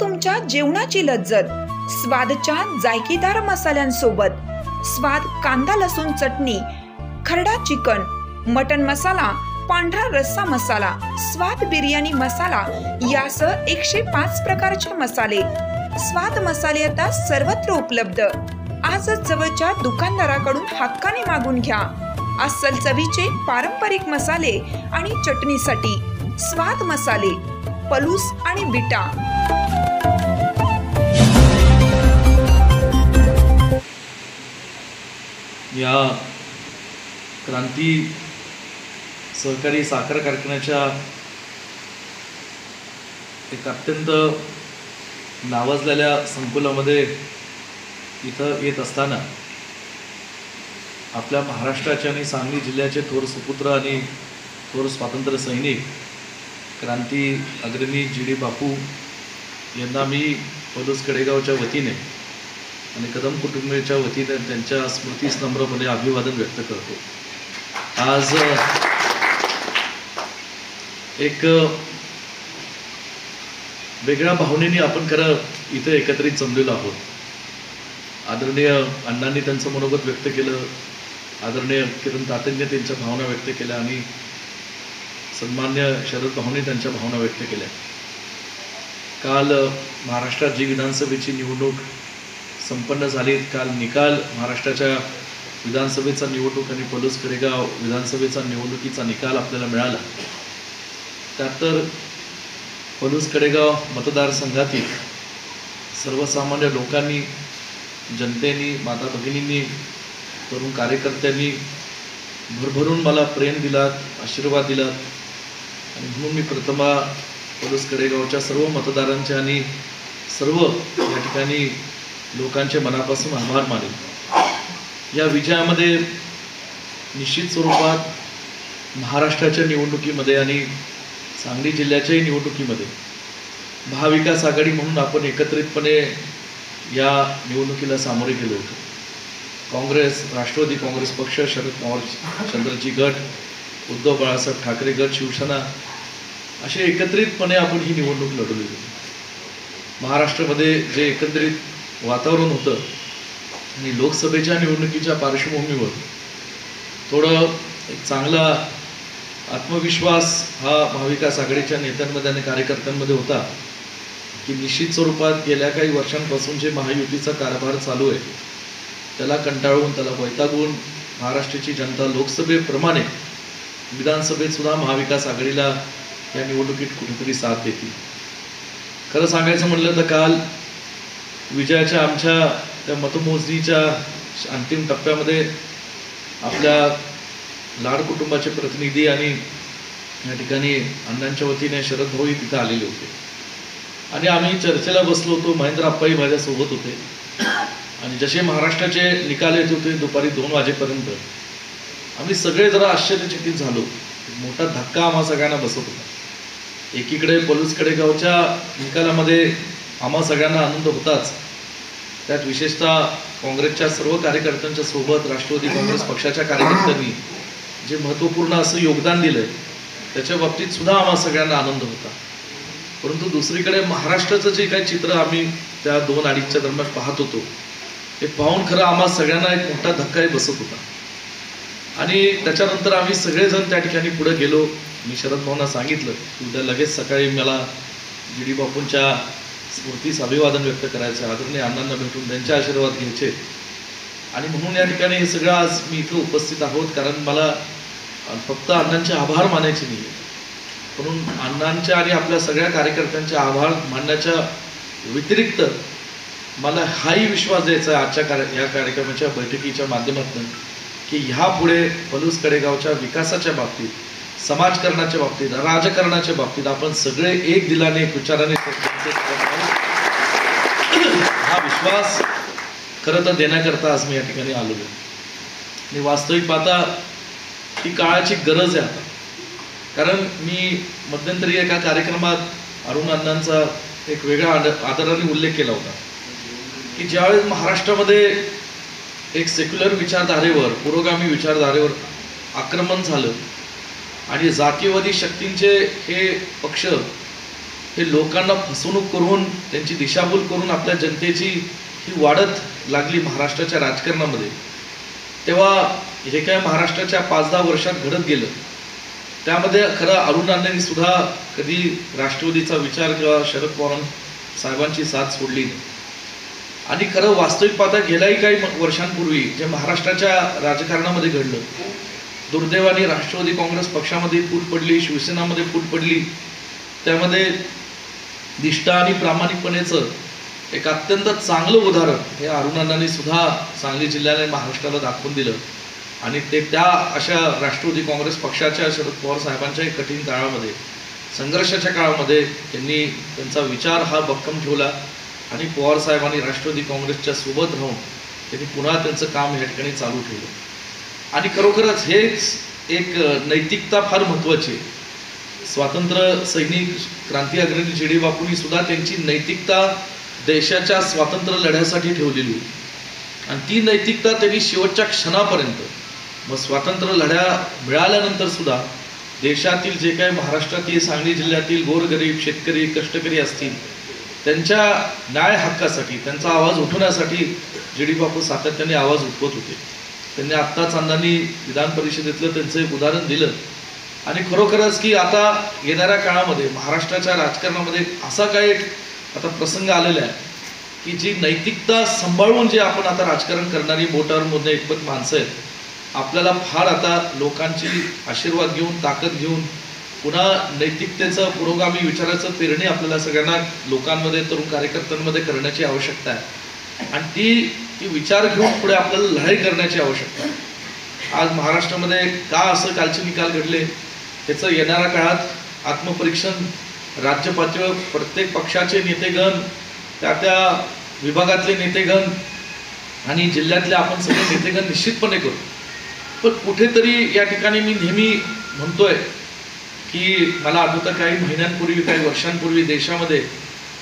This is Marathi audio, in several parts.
तुमच्या जेवणाची लज्जत स्वादच्या जायकेदार मसाल्यांसोबत। स्वाद कांदा लसूण चटणी, खरडा चिकन, मटन मसाला, पांढरा रस्सा मसाला, स्वाद बिर्याणी मसाला यासह 105 प्रकारचे मसाले। स्वाद मसाले आता सर्वत्र उपलब्ध। आजच जवळच्या दुकानदाराकडून हक्काने मागून घ्या। अस्सल चवीचे पारंपरिक मसाले आणि चटणीसाठी स्वाद मसाले, पलूस आणि बिटा। या क्रांती सहकारी साखर कारखान्याच्या एक अत्यंत नावाजलेल्या संकुलामध्ये इथं येत असताना आपल्या महाराष्ट्राचे आणि सांगली जिल्ह्याचे थोर सुपुत्र आणि थोर स्वातंत्र्य सैनिक क्रांती अग्रणी जी डी बापू यांना मी पलूस कडेगावच्या वतीने आणि कदम कुटुंबाच्या वतीने त्यांच्या स्मृतीस नम्रपणे अभिवादन व्यक्त करतो। आज एक वेगळ्या भावनेने आपण खरं इथं एकत्रित जमलेलो आहोत। आदरणीय अण्णांनी त्यांचं मनोगत व्यक्त केलं, आदरणीय किरण तात्यांनी त्यांच्या भावना व्यक्त केल्या आणि सन्मान्य शरद भाऊंनी त्यांच्या भावना व्यक्त केल्या। काल महाराष्ट्रात जी विधानसभेची निवडणूक संपन्न झाली, काल निकाल महाराष्ट्राच्या विधानसभेचा निवडणूक आणि पलूस कडेगाव विधानसभेचा निवडणुकीचा निकाल आपल्याला मिळाला। त्यात तर पलूस कडेगाव मतदारसंघातील सर्वसामान्य लोकांनी, जनतेने, माता भगिनींनी, तरुण कार्यकर्त्यांनी भरभरून मला प्रेम दिलात, आशीर्वाद दिलात आणि म्हणून मी प्रथमा पलूस कडेगावच्या सर्व मतदारांचे आणि सर्व या ठिकाणी लोकांचे मनापासून आभार मानेन। या विजयामध्ये निश्चित स्वरूपात महाराष्ट्राच्या निवडणुकीमध्ये आणि सांगली जिल्ह्याच्याही निवडणुकीमध्ये महाविकास आघाडी म्हणून आपण एकत्रितपणे या निवडणुकीला सामोरे गेलो होतो। काँग्रेस, राष्ट्रवादी काँग्रेस पक्ष, शरद पवार चंद्रजी गट, उद्धव बाळासाहेब ठाकरे गट, शिवसेना असे एकत्रितपणे आपण ही निवडणूक लढवली होती। महाराष्ट्रामध्ये जे एकत्रित वातावरण होतं आणि लोकसभेच्या निवडणुकीच्या पार्श्वभूमीवर थोडं एक चांगला आत्मविश्वास हा महाविकास आघाडीच्या नेत्यांमध्ये आणि कार्यकर्त्यांमध्ये होता की निश्चित स्वरूपात गेल्या काही वर्षांपासून जे महायुतीचा कारभार चालू आहे त्याला कंटाळून, त्याला वैतागून महाराष्ट्राची जनता लोकसभेप्रमाणे विधानसभेत सुद्धा महाविकास आघाडीला या निवडणुकीत कुठेतरी साथ देतील। खरं सांगायचं म्हटलं तर काल विजयाच्या आमच्या त्या मतमोजणीच्या अंतिम टप्प्यामध्ये आपल्या लाड कुटुंबाचे प्रतिनिधी आणि या ठिकाणी अण्णांच्या वतीने शरद भाऊही तिथं आलेले होते आणि आम्ही चर्चेला बसलो होतो। महेंद्र आप्पाही माझ्यासोबत होते आणि जसे महाराष्ट्राचे निकाल येत होते दुपारी 2 वाजेपर्यंत आम्ही सगळे जरा आश्चर्यचकित झालो। मोठा धक्का आम्हा सगळ्यांना बसत होता। एकीकडे पलूस कडेगावच्या निकालामध्ये आम्हा सगळ्यांना आनंद होताच, त्यात विशेषतः काँग्रेसच्या सर्व कार्यकर्त्यांच्या सोबत राष्ट्रवादी काँग्रेस पक्षाच्या कार्यकर्त्यांनी जे महत्त्वपूर्ण असं योगदान दिलं त्याच्या बाबतीत सुद्धा आम्हा सगळ्यांना आनंद होता। परंतु दुसरीकडे महाराष्ट्राचं जे काही चित्र आम्ही त्या 2-2:30च्या दरम्यान पाहत होतो ते पाहून खरं आम्हा सगळ्यांना एक मोठा धक्काही बसत होता आणि त्याच्यानंतर आम्ही सगळेजण त्या ठिकाणी पुढे गेलो। मी शरद भाऊंना सांगितलं की उद्या लगेच सकाळी मला जी डी बापूंच्या स्मृतीस अभिवादन व्यक्त करायचं, आदरणीय अण्णांना भेटून त्यांचे आशीर्वाद घ्यायचे आणि म्हणून या ठिकाणी हे सगळं आज मी इथं उपस्थित आहोत कारण मला फक्त अण्णांचे आभार मानायचे नाही, म्हणून अण्णांच्या आणि आपल्या सगळ्या कार्यकर्त्यांचे आभार मानण्याच्या व्यतिरिक्त मला हाही विश्वास द्यायचा आहे आजच्या या कार्यक्रमाच्या बैठकीच्या माध्यमातून की ह्यापुढे पलूस कडेगावच्या विकासाच्या बाबतीत, समाजकारणाच्या बाबतीत, राजकारणाच्या बाबतीत आपण सगळे एक दिलाने, एक विचाराने हा विश्वास खरं तर देण्याकरता आज मी या ठिकाणी आलो आहे आणि वास्तविक पाहता ही काळाची गरज आहे आता। कारण मी मध्यंतरी एका कार्यक्रमात अरुण अण्णांचा एक वेगळा आदराने उल्लेख केला होता की ज्यावेळेस महाराष्ट्रामध्ये एक सेक्युलर विचारधारेवर, पुरोगामी विचारधारेवर आक्रमण झालं आणि जातीयवादी शक्तींचे हे पक्ष हे लोकांना फसवणूक करून त्यांची दिशाभूल करून आपल्या जनतेची ही वाढत लागली महाराष्ट्राच्या राजकारणामध्ये, तेव्हा हे काय महाराष्ट्राच्या 5-10 वर्षात घडत गेलं त्यामध्ये खरं अरुण अण्णांनी सुद्धा कधी राष्ट्रवादीचा विचार किंवा शरद पवार साहेबांची साथ सोडली नाही. आणि खरं वास्तविक पाहता गेल्याही काही वर्षांपूर्वी जे महाराष्ट्राच्या राजकारणामध्ये घडलं, दुर्दैवाने राष्ट्रवादी काँग्रेस पक्षामध्ये फूट पडली, शिवसेनामध्ये फूट पडली, त्यामध्ये निष्ठा आणि प्रामाणिकपणेचं एक अत्यंत चांगलं उदाहरण हे अरुण अण्णांनी सुद्धा सांगली जिल्ह्याने महाराष्ट्राला दाखवून दिलं. आणि ते त्या अशा राष्ट्रवादी काँग्रेस पक्षाच्या शरद पवार साहेबांच्या कठीण काळामध्ये, संघर्षाच्या काळामध्ये त्यांनी त्यांचा विचार हा भक्कम ठेवला आणि पवार साहेबांनी राष्ट्रवादी काँग्रेसच्या सोबत राहून त्यांनी पुन्हा त्यांचं काम या ठिकाणी चालू ठेवलं. आणि खरोखरच हेच एक नैतिकता फार महत्त्वाची आहे. स्वातंत्र्य सैनिक क्रांती अग्रणी जी.डी. बापूंनी सुद्धा त्यांची नैतिकता देशाच्या स्वातंत्र्य लढ्यासाठी ठेवलेली आणि ती नैतिकता त्यांनी शेवटच्या क्षणापर्यंत, मग स्वातंत्र्य लढ्या मिळाल्यानंतर सुद्धा देशातील जे काही महाराष्ट्रातील सांगली जिल्ह्यातील गोरगरीब शेतकरी कष्टकरी असतील त्यांच्या न्याय हक्कासाठी, त्यांचा आवाज उठवण्यासाठी जी.डी. बापू सातत्याने आवाज उठवत होते. त्यांनी आत्ताच अण्णांनी विधान परिषदेतलं त्यांचं एक उदाहरण दिलं. आणि खरोखरच की आता येणाऱ्या काळामध्ये महाराष्ट्राच्या राजकारणामध्ये असा काही आता प्रसंग आलेला आहे की जी नैतिकता सांभाळून जे आपण आता राजकारण करणारी बोटावरमध्ये एकमत माणसं आहेत, आपल्याला फार आता लोकांची आशीर्वाद घेऊन ताकद घेऊन पुन्हा नैतिकतेचं पुरोगामी विचाराचं पेरणी आपल्याला सगळ्यांना लोकांमध्ये तरुण कार्यकर्त्यांमध्ये करण्याची आवश्यकता आहे. आणि ती विचार घेऊन पुढे आपल्याला लढाई करण्याची आवश्यकता आहे. आज महाराष्ट्रामध्ये का असं कालचे निकाल घडले त्याचं येणाऱ्या काळात आत्मपरीक्षण राज्य पातळीवर प्रत्येक पक्षाचे नेतेगण, त्या विभागातले नेतेगण आणि जिल्ह्यातले आपण सगळे नेतेगण निश्चितपणे करू. पण कुठेतरी या ठिकाणी मी नेहमी म्हणतोय की मला आठवतं काही महिन्यांपूर्वी, काही वर्षांपूर्वी देशामध्ये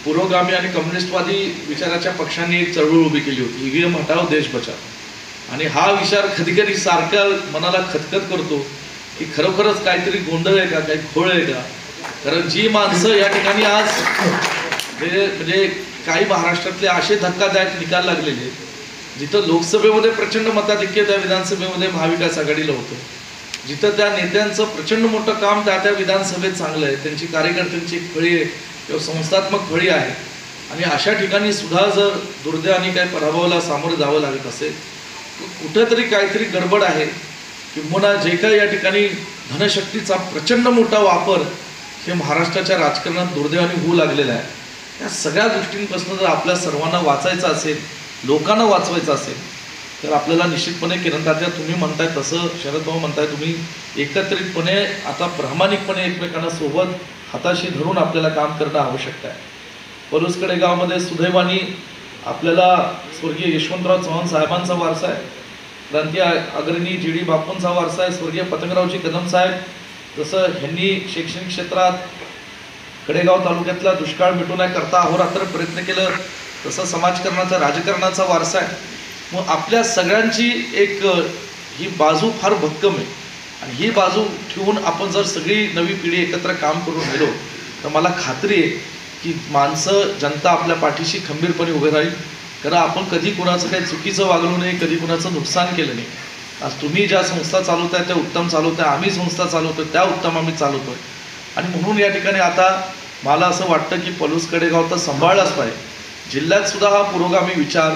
पुरोगामी आणि कम्युनिस्टवादी विचाराच्या पक्षांनी एक चळवळ उभी केली होती, ईव्हीएम हटाव देश बचाव. आणि हा विचार कधी कधी सारखा मनाला खतखत करतो की खरोखरच काहीतरी गोंधळ आहे का, काही खोळ आहे का. कारण जी माणसं या ठिकाणी आज म्हणजे काही महाराष्ट्रातले असे धक्कादायक निकाल लागलेले, जिथं लोकसभेमध्ये प्रचंड मताधिक्य त्या विधानसभेमध्ये महाविकास आघाडीला होतं, जिथं त्या नेत्यांचं प्रचंड मोठं काम त्या विधानसभेत चांगलं आहे, त्यांची कार्यकर्त्यांची फळी आहे किंवा संस्थात्मक फळी आहे, आणि अशा ठिकाणी सुद्धा जर दुर्दैवाने काही पराभवाला सामोरं जावं लागत असेल कुठेतरी काहीतरी गडबड आहे. किंबहुना जे काही या ठिकाणी धनशक्तीचा प्रचंड मोठा वापर हे महाराष्ट्राच्या राजकारणात दुर्दैवाने होऊ लागलेला आहे. या सगळ्या गोष्टींपासून जर आपल्या सर्वांना वाचायचं असेल, लोकांना वाचवायचं असेल, तर आपल्याला निश्चितपणे किरण तात्या तुम्ही म्हणताय तसं, शरद भाऊ म्हणताय तुम्ही, एकत्रितपणे आता प्रामाणिकपणे एकमेकांना सोबत हाताशी धरून आपल्याला काम करणं आवश्यक आहे. पलुसकडे गावामध्ये सुदैवाने आपल्याला स्वर्गीय यशवंतराव चव्हाण साहेबांचा वारसा आहे, क्रांती अग्रणी जी.डी. बापूंचा वारसा आहे, स्वर्गीय पतंगरावजी कदम साहेब, जसं ह्यांनी शैक्षणिक क्षेत्रात कडेगाव तालुक्यातला दुष्काळ मिटवण्याकरता अहोरात्र प्रयत्न केलं, तसं समाजकारणाचा राजकारणाचा वारसा आहे. मग आपल्या सगळ्यांची एक ही बाजू फार भक्कम आहे आणि ही बाजू ठेवून आपण जर सगळी नवी पिढी एकत्र काम करून राहिलो तर मला खात्री आहे की माणसं, जनता आपल्या पाठीशी खंबीरपणे उभे राहील. कारण आपण कधी कुणाचं काही चुकीचं वागलो नाही, कधी कुणाचं नुकसान केलं नाही. आज तुम्ही ज्या संस्था चालवताय त्या उत्तम चालवताय, आम्ही संस्था चालवतोय त्या उत्तम आम्ही चालवतोय. आणि म्हणून या ठिकाणी आता मला असं वाटतं की पलूस कडेगाव तर सांभाळलाच पाहिजे. जिल्ह्यात सुद्धा हा पुरोगामी विचार,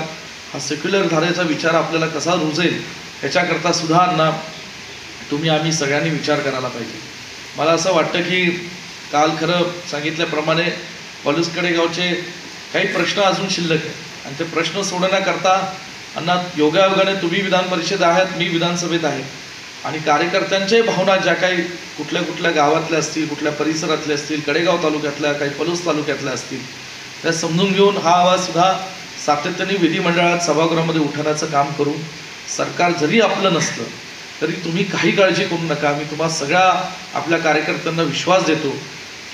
हा सेक्युलर धारेचा विचार आपल्याला कसा रुजेल याच्याकरता सुद्धा तुम्ही आम्ही सगळ्यांनी विचार करायला पाहिजे. मला असं वाटतं की काल खरं सांगितल्याप्रमाणे पलूस कडेगावचे काही प्रश्न अजून शिल्लक आहेत आणि ते प्रश्न सोडवण्याकरता अण्णा योगायोगाने तुम्ही विधान परिषद आहात, मी विधानसभेत आहे, आणि कार्यकर्त्यांच्याही भावना ज्या काही कुठल्या कुठल्या गावातल्या असतील, कुठल्या परिसरातल्या असतील, कडेगाव तालुक्यातल्या, काही पलूस तालुक्यातल्या असतील, त्या समजून घेऊन हा आवाजसुद्धा सातत्याने विधिमंडळात सभागृहामध्ये उठवण्याचं काम करू. सरकार जरी आपलं नसलं तरी तुम्ही काही काळजी करू नका. मी तुम्हाला सगळ्या आपल्या कार्यकर्त्यांना विश्वास देतो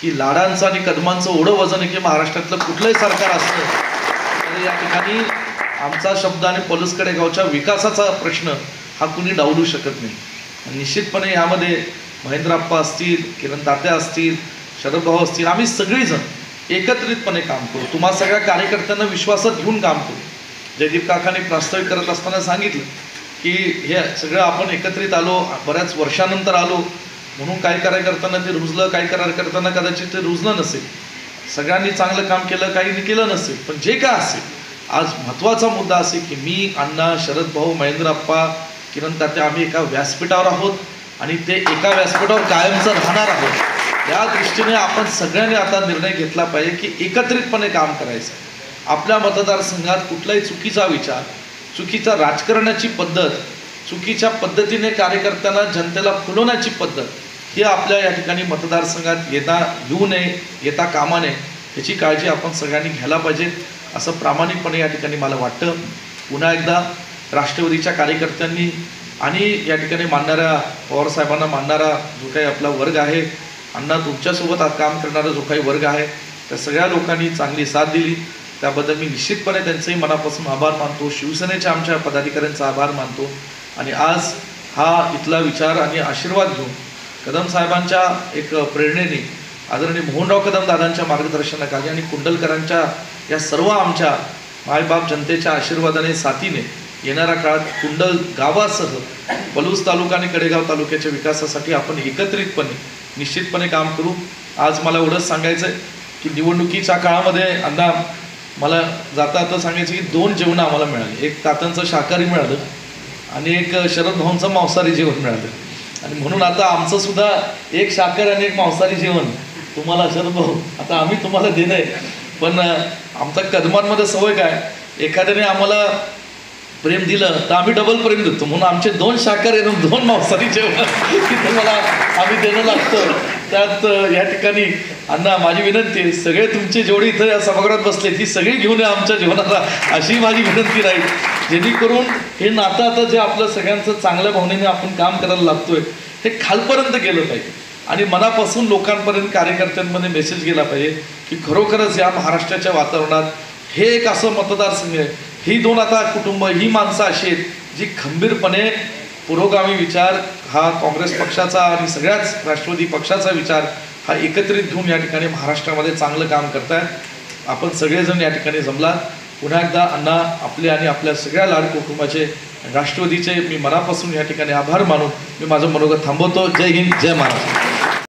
की लाडांचं आणि कदमांचं एवढं वजन आहे की महाराष्ट्रातलं कुठलंही सरकार असलं तरी या ठिकाणी आमचा शब्द आणि पलूस कडेगावच्या विकासाचा प्रश्न हा कुणी डावलू शकत नाही. निश्चितपणे यामध्ये महेंद्रप्पा असतील, किरण तात्या असतील, शरद भाऊ असतील, आम्ही सगळेजण एकत्रितपणे काम करू, तुम्हा सगळ्या कार्यकर्त्यांना विश्वासात घेऊन काम करू. जयदीप काकांनी प्रास्ताविक करत असताना सांगितलं की हे सगळं आपण एकत्रित आलो, बऱ्याच वर्षानंतर आलो म्हणून काही कार्यकर्त्यांना ते रुजलं, काही कार्यकर्त्यांना कदाचित ते रुजलं नसेल, सगळ्यांनी चांगलं काम केलं, काहींनी केलं नसेल, पण जे काय असेल आज महत्त्वाचा मुद्दा असेल की मी, अण्णा, शरद भाऊ, महेंद्रप्पा, किरण तात्या आम्ही एका व्यासपीठावर आहोत आणि ते एका व्यासपीठावर कायमचं राहणार आहोत. या दृष्टीने आपण सगळ्यांनी आता निर्णय घेतला पाहिजे की एकत्रितपणे काम करायचं. आपल्या मतदारसंघात कुठलाही चुकीचा विचार, चुकीचा राजकारणाची पद्धत, चुकीच्या पद्धतीने कार्यकर्त्यांना जनतेला फुलवण्याची पद्धत ही आपल्या या ठिकाणी मतदारसंघात येऊ नये, येता कामा नये, याची काळजी आपण सगळ्यांनी घ्यायला पाहिजे असं प्रामाणिकपणे या ठिकाणी मला वाटतं. पुन्हा एकदा राष्ट्रवादीच्या कार्यकर्त्यांनी आणि या ठिकाणी मानणाऱ्या पवारसाहेबांना मानणारा जो काही आपला वर्ग आहे, अण्णा तुमच्यासोबत आज काम करणारा जो काही वर्ग आहे, त्या सगळ्या लोकांनी चांगली साथ दिली, त्याबद्दल मी निश्चितपणे त्यांचंही मनापासून आभार मानतो. शिवसेनेच्या आमच्या पदाधिकाऱ्यांचा आभार मानतो. आणि आज हा इथला विचार आणि आशीर्वाद घेऊन कदम साहेबांच्या एक प्रेरणेने, आदरणीय मोहनराव कदम दादांच्या मार्गदर्शनाखाली आणि कुंडलकरांच्या या सर्व आमच्या मायबाप जनतेच्या आशीर्वादाने, साथीने येणाऱ्या काळात कुंडल गावासह पलूस तालुका आणि कडेगाव तालुक्याच्या विकासासाठी आपण एकत्रितपणे निश्चितपणे काम करू. आज मला एवढंच सांगायचं आहे की निवडणुकीच्या काळामध्ये अण्णा मला जाता आता सांगायचं की 2 जेवणं आम्हाला मिळाली. एक तात्यांचं शाकाहारी मिळालं आणि एक शरद भाऊंचं मांसाहारी जेवण मिळालं. आणि म्हणून आता आमचं सुद्धा एक शाकाहारी आणि एक मांसाहारी जेवण तुम्हाला शरद भाऊ आता आम्ही तुम्हाला देणं आहे. पण आमचा कदमांमध्ये सवय काय, एखाद्याने आम्हाला प्रेम दिलं तर आम्ही डबल प्रेम देतो, म्हणून आमचे 2 शाकाहारी आणि 2 मांसाहारी जेवण की तुम्हाला आम्ही देणं लागतं. त्यात या ठिकाणी अण्णा माझी विनंती आहे, सगळे तुमचे जेवढे इथं या सभागृहात बसले ती सगळी घेऊन या आमच्या जीवनाला, अशी माझी विनंती राहील. जेणेकरून हे नातं आता जे आपलं सगळ्यांचं चांगल्या भावनेने आपण काम करायला लागतोय हे खालपर्यंत गेलं पाहिजे आणि मनापासून लोकांपर्यंत, कार्यकर्त्यांमध्ये मेसेज गेला पाहिजे की खरोखरच या महाराष्ट्राच्या वातावरणात हे एक असं मतदारसंघ आहे, ही 2 आता कुटुंब, ही माणसं अशी आहेत जी खंबीरपणे पुरोगामी विचार हा काँग्रेस पक्षाचा आणि सगळ्याच राष्ट्रवादी पक्षाचा विचार हा एकत्रित घेऊन या ठिकाणी महाराष्ट्रामध्ये चांगलं काम करतायत. आपण सगळेजण या ठिकाणी जमलात. पुन्हा एकदा अण्णा आपले आणि आपल्या सगळ्या लाड कुटुंबाचे, राष्ट्रवादीचे मी मनापासून या ठिकाणी आभार मानून मी माझं मनोगत थांबवतो. जय हिंद, जय महाराष्ट्र.